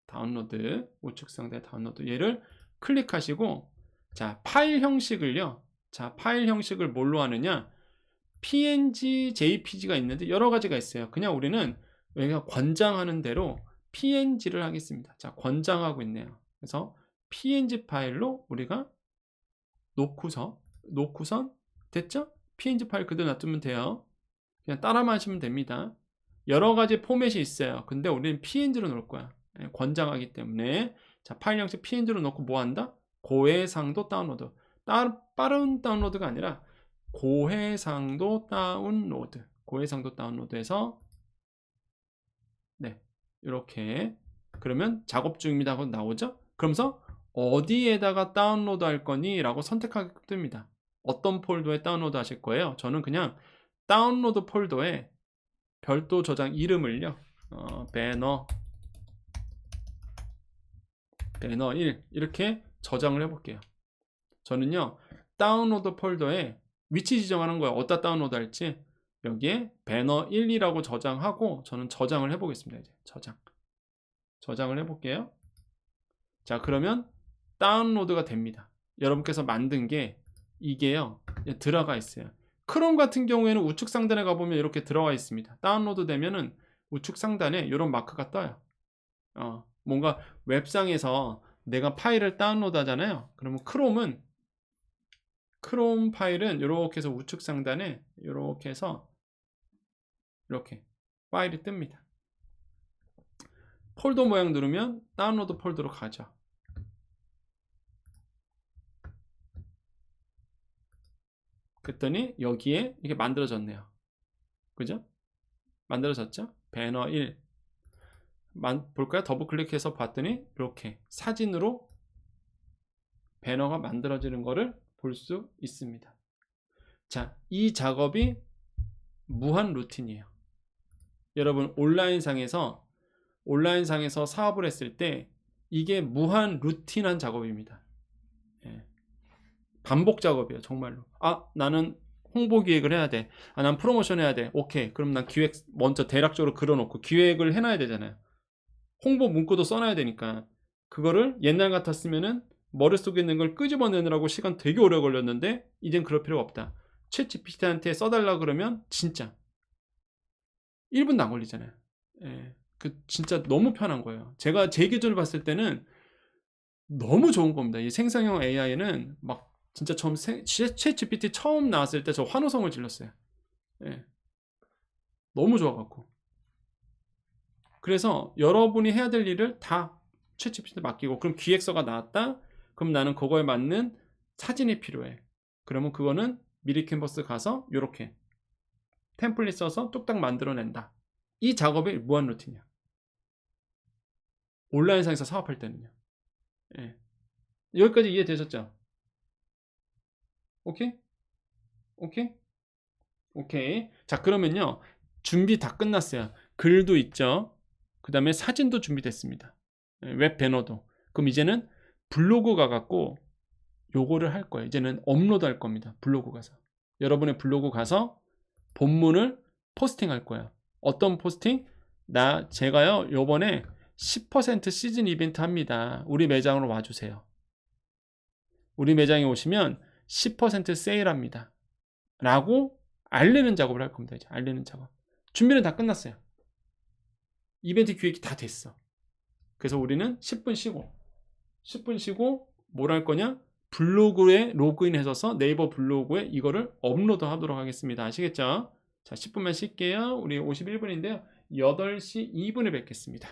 다운로드 우측 상단에 다운로드. 얘를 클릭하시고, 자, 파일 형식을요. 자, 파일 형식을 뭘로 하느냐? PNG, JPG가 있는데 여러 가지가 있어요. 그냥 우리는 여기가 권장하는 대로 PNG를 하겠습니다. 자, 권장하고 있네요. 그래서 PNG 파일로 우리가 놓고선 됐죠? PNG 파일 그대로 놔두면 돼요. 그냥 따라만 하시면 됩니다. 여러 가지 포맷이 있어요. 근데 우리는 PNG로 놓을 거야. 권장하기 때문에. 자, 파일 형식 PNG로 놓고 뭐 한다? 고해상도 다운로드. 빠른 다운로드가 아니라 고해상도 다운로드해서 네, 이렇게. 그러면 작업 중입니다 하고 나오죠. 그러면서 어디에다가 다운로드 할 거니? 라고 선택하게 뜹니다. 어떤 폴더에 다운로드 하실 거예요? 저는 그냥 다운로드 폴더에 별도 저장 이름을요, 배너 1 이렇게 저장을 해볼게요. 저는요, 다운로드 폴더에 위치 지정하는 거예요. 어디다 다운로드 할지. 여기에 배너 1이라고 저장하고 저는 저장을 해보겠습니다. 이제 저장을 해볼게요. 자, 그러면 다운로드가 됩니다. 여러분께서 만든 게 이게요, 들어가 있어요. 크롬 같은 경우에는 우측 상단에 가보면 이렇게 들어가 있습니다. 다운로드 되면은 우측 상단에 이런 마크가 떠요. 뭔가 웹상에서 내가 파일을 다운로드 하잖아요. 그러면 크롬 파일은 이렇게 해서 우측 상단에 이렇게 해서 이렇게 파일이 뜹니다. 폴더 모양 누르면 다운로드 폴더로 가죠. 그랬더니 여기에 이게 만들어졌네요. 그죠? 만들어졌죠? 배너 1. 볼까요? 더블 클릭해서 봤더니 이렇게 사진으로 배너가 만들어지는 거를 볼 수 있습니다. 자, 이 작업이 무한 루틴이에요. 여러분 온라인상에서 사업을 했을 때 이게 무한 루틴한 작업입니다. 예. 반복 작업이에요. 정말로. 나는 홍보 기획을 해야 돼. 난 프로모션 해야 돼. 오케이. 그럼 난 기획 먼저 대략적으로 그려놓고 기획을 해놔야 되잖아요. 홍보 문구도 써놔야 되니까 그거를 옛날 같았으면은 머릿속에 있는 걸 끄집어내느라고 시간 되게 오래 걸렸는데 이젠 그럴 필요가 없다. 챗GPT한테 써달라 그러면 진짜 1분도 안 걸리잖아요. 예. 진짜 너무 편한 거예요. 제가 제 기준을 봤을 때는 너무 좋은 겁니다. 이 생성형 AI는 막 진짜 처음 챗GPT 처음 나왔을 때 저 환호성을 질렀어요. 예. 너무 좋아갖고. 그래서 여러분이 해야 될 일을 다 챗GPT에 맡기고, 그럼 기획서가 나왔다? 그럼 나는 그거에 맞는 사진이 필요해. 그러면 그거는 미리 캔버스 가서 이렇게 템플릿 써서 뚝딱 만들어낸다. 이 작업이 무한 루틴이야. 온라인상에서 사업할 때는요. 예. 여기까지 이해되셨죠? 오케이? 오케이? 오케이. 자, 그러면요. 준비 다 끝났어요. 글도 있죠. 그 다음에 사진도 준비됐습니다. 웹 배너도. 그럼 이제는 블로그 가갖고 요거를 할 거예요. 이제는 업로드 할 겁니다. 블로그 가서. 여러분의 블로그 가서 본문을 포스팅 할 거예요. 어떤 포스팅? 제가요, 요번에 10% 시즌 이벤트 합니다. 우리 매장으로 와주세요. 우리 매장에 오시면 10% 세일합니다. 라고 알리는 작업을 할 겁니다. 이제 알리는 작업. 준비는 다 끝났어요. 이벤트 기획이 다 됐어. 그래서 우리는 10분 쉬고 뭘 할 거냐? 블로그에 로그인해서 네이버 블로그에 이거를 업로드 하도록 하겠습니다. 아시겠죠? 자, 10분만 쉴게요. 우리 51분인데요. 8시 2분에 뵙겠습니다.